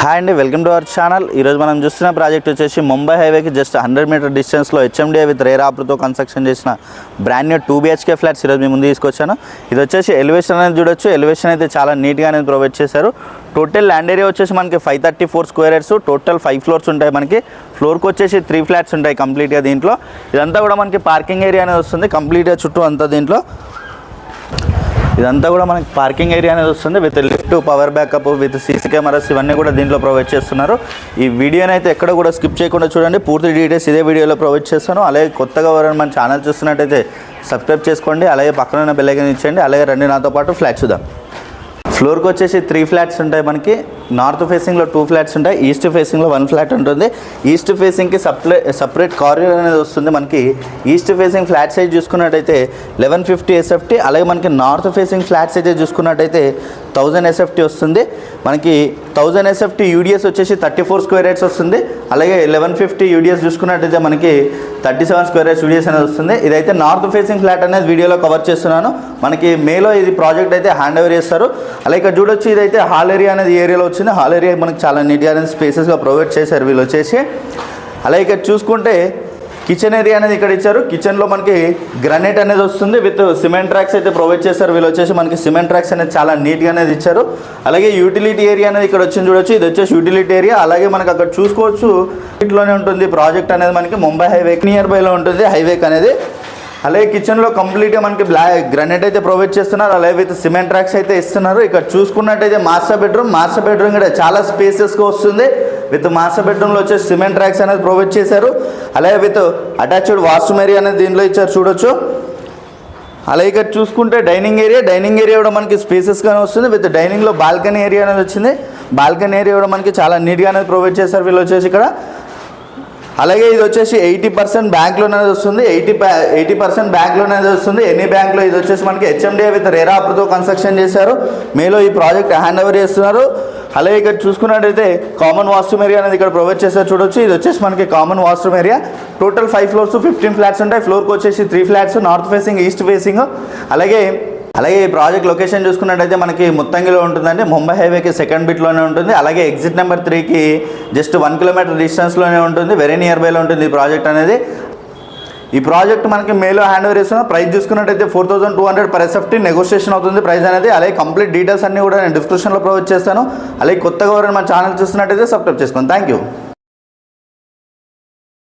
Hi అండి, welcome to our channel. ఈరోజు మనం చూస్తున్న ప్రాజెక్ట్ వచ్చేసి ముంబై హైవేకి జస్ట్ 100 మీటర్ డిస్టెన్స్లో హెచ్ఎండిఏ విత్ రేరా ఆప్తో కన్స్ట్రక్షన్ చేసిన బ్రాండ్ న్యూ 2 BHK ఫ్లాట్స్ ఈరోజు మీ ముందు తీసుకొచ్చాను. ఇది వచ్చేసి ఎలివేషన్ అనేది చూడొచ్చు. ఎలివేషన్ అయితే చాలా నీట్గా అనేది ప్రొవైడ్ చేశారు. టోటల్ ల్యాండ్ ఏరియా వచ్చేసి మనకి 534 స్క్వేర్ యార్డ్స్, టోటల్ 5 ఫ్లోర్స్ ఉంటాయి. మనకి ఫ్లోర్కి వచ్చేసి 3 ఫ్లాట్స్ ఉంటాయి కంప్లీట్గా. దీంట్లో ఇదంతా కూడా మనకి పార్కింగ్ ఏరియా అనేది వస్తుంది కంప్లీట్గా చుట్టూ అంతా. దీంట్లో ఇదంతా కూడా మనకి పార్కింగ్ ఏరియా అనేది వస్తుంది with lift, power backup, with CC cameras ఇవన్నీ కూడా దీంట్లో ప్రొవైడ్ చేస్తున్నారు. ఈ వీడియోని అయితే ఎక్కడ కూడా స్కిప్ చేయకుండా చూడండి. పూర్తి డీటెయిల్స్ ఇదే వీడియోలో ప్రొవైడ్ చేస్తాను. అలాగే కొత్తగా ఎవరైనా మన ఛానల్ చూస్తున్నట్టయితే సబ్స్క్రైబ్ చేసుకోండి. అలాగే పక్కన ఉన్న బెల్ ఐకాన్ ఇచ్చేయండి. అలాగే రండి నాతో పాటు ఫ్లాట్ చూద్దాం. ఫ్లోర్కి వచ్చేసి 3 ఫ్లాట్స్ ఉంటాయి. మనకి నార్త్ ఫేసింగ్లో 2 ఫ్లాట్స్ ఉంటాయి, ఈస్ట్ ఫేసింగ్లో 1 ఫ్లాట్ ఉంటుంది. ఈస్ట్ ఫేసింగ్కి సపరేట్ కారిడార్ అనేది వస్తుంది. మనకి ఈస్ట్ ఫేసింగ్ ఫ్లాట్ సైజ్ చూసుకున్నట్టయితే 1150 SFT, అలాగే మనకి నార్త్ ఫేసింగ్ ఫ్లాట్ సైజ్ చూసుకున్నట్టయితే 1000 SFT వస్తుంది. మనకి 1000 SFT యూడిఎస్ వచ్చేసి 34 స్క్వేర్ యార్డ్స్ వస్తుంది. అలాగే 1150 యూడిఎస్ చూసుకున్నట్టయితే మనకి 37 స్క్వేర్ యార్డ్స్ యూడిఎస్ అనేది వస్తుంది. ఇదైతే నార్త్ ఫేసింగ్ ఫ్లాట్ అనేది వీడియోలో కవర్ చేస్తున్నాను. మనకి మేలో ఇది ప్రాజెక్ట్ అయితే హ్యాండ్ ఓవర్ చేస్తారు. అలాగే ఇక్కడ చూడొచ్చు, ఇదైతే హాల్ ఏరియా అనేది ఏరియాలో వచ్చింది. హాల్ ఏరియా మనకి చాలా నీట్గా అనేది స్పేసెస్గా ప్రొవైడ్ చేశారు వీళ్ళు వచ్చేసి. అలాగే ఇక్కడ చూసుకుంటే కిచెన్ ఏరియా అనేది ఇక్కడ ఇచ్చారు. కిచెన్లో మనకి గ్రానైట్ అనేది వస్తుంది విత్ సిమెంట్ ట్రాక్స్ అయితే ప్రొవైడ్ చేశారు వీళ్ళు వచ్చేసి. మనకి సిమెంట్ ట్రాక్స్ అనేది చాలా నీట్గా అనేది ఇచ్చారు. అలాగే యూటిలిటీ ఏరియా అనేది ఇక్కడ వచ్చింది చూడొచ్చు. ఇది వచ్చేసి యూటిలిటీ ఏరియా. అలాగే మనకి అక్కడ చూసుకోవచ్చు, ఇంట్లోనే ఉంటుంది ప్రాజెక్ట్ అనేది. మనకి ముంబై హైవే నియర్ బైలో ఉంటుంది హైవేక్ అనేది. అలాగే కిచెన్లో కంప్లీట్గా మనకి గ్రానైట్ అయితే ప్రొవైడ్ చేస్తున్నారు. అలాగే విత్ సిమెంట్ ట్రాక్స్ అయితే ఇస్తున్నారు. ఇక్కడ చూసుకున్నట్టయితే మాస్టర్ బెడ్రూమ్ కూడా చాలా స్పేసెస్గా వస్తుంది. విత్ మాస్టర్ బెడ్రూమ్లో వచ్చేసి సిమెంట్ ట్రాక్స్ అనేది ప్రొవైడ్ చేశారు. అలాగే విత్ అటాచ్డ్ వాష్రూమ్ ఏరియా అనేది దీంట్లో ఇచ్చారు చూడొచ్చు. అలాగే ఇక్కడ చూసుకుంటే డైనింగ్ ఏరియా కూడా మనకి స్పేసెస్గానే వస్తుంది. విత్ డైనింగ్లో బాల్కనీ ఏరియా అనేది వచ్చింది. బాల్కనీ ఏరియా కూడా మనకి చాలా నీట్గా అనేది ప్రొవైడ్ చేశారు వీళ్ళు వచ్చేసి ఇక్కడ. అలాగే ఇది వచ్చేసి 80% బ్యాంక్ లోన్ అనేది వస్తుంది. 80% బ్యాంక్ లోన్ అనేది వస్తుంది. ఎనీ బ్యాంక్లో. ఇది వచ్చేసి మనకి హెచ్ఎండిఏ విత్ రేరా ఆప్తో కన్స్ట్రక్షన్ చేశారు. మేలో ఈ ప్రాజెక్ట్ హ్యాండ్ ఓవర్ చేస్తున్నారు. అలాగే ఇక్కడ చూసుకున్నట్టయితే కామన్ వాష్రూమ్ ఏరియా అనేది ఇక్కడ ప్రొవైడ్ చేస్తారు చూడొచ్చు. ఇది వచ్చేసి మనకి common washroom area. Total 5 floors, 15 flats ఉంటాయి. ఫ్లోర్కి వచ్చేసి 3 flats, north facing, east facing. అలాగే ఈ ప్రాజెక్ట్ లొకేషన్ చూసుకున్నట్టయితే మనకి ముత్తంగిలో ఉంటుందండి. ముంబై హైవేకి సెకండ్ బిట్లోనే ఉంటుంది. అలాగే ఎగ్జిట్ నెంబర్ 3కి జస్ట్ 1 కిలోమీటర్ డిస్టెన్స్లోనే ఉంటుంది. వెరీ నియర్ బైలో ఉంటుంది ఈ ప్రాజెక్ట్ అనేది. ఈ ప్రాజెక్ట్ మనకి మేలో హ్యాండ్ ఓవర్ చేస్తున్న ప్రైస్ చూసుకున్నట్టయితే 4200 per SFT నెగోషియేషన్ అవుతుంది ప్రైస్ అనేది. అలాగే కంప్లీట్ డీటెయిల్స్ అన్నీ కూడా నేను డిస్క్రిప్షన్లో ప్రొవైడ్ చేస్తాను. అలాగే కొత్తగా ఎవరైనా మన ఛానల్ చూస్తున్నట్టయితే సబ్స్క్రైబ్ చేసుకోండి. Thank you.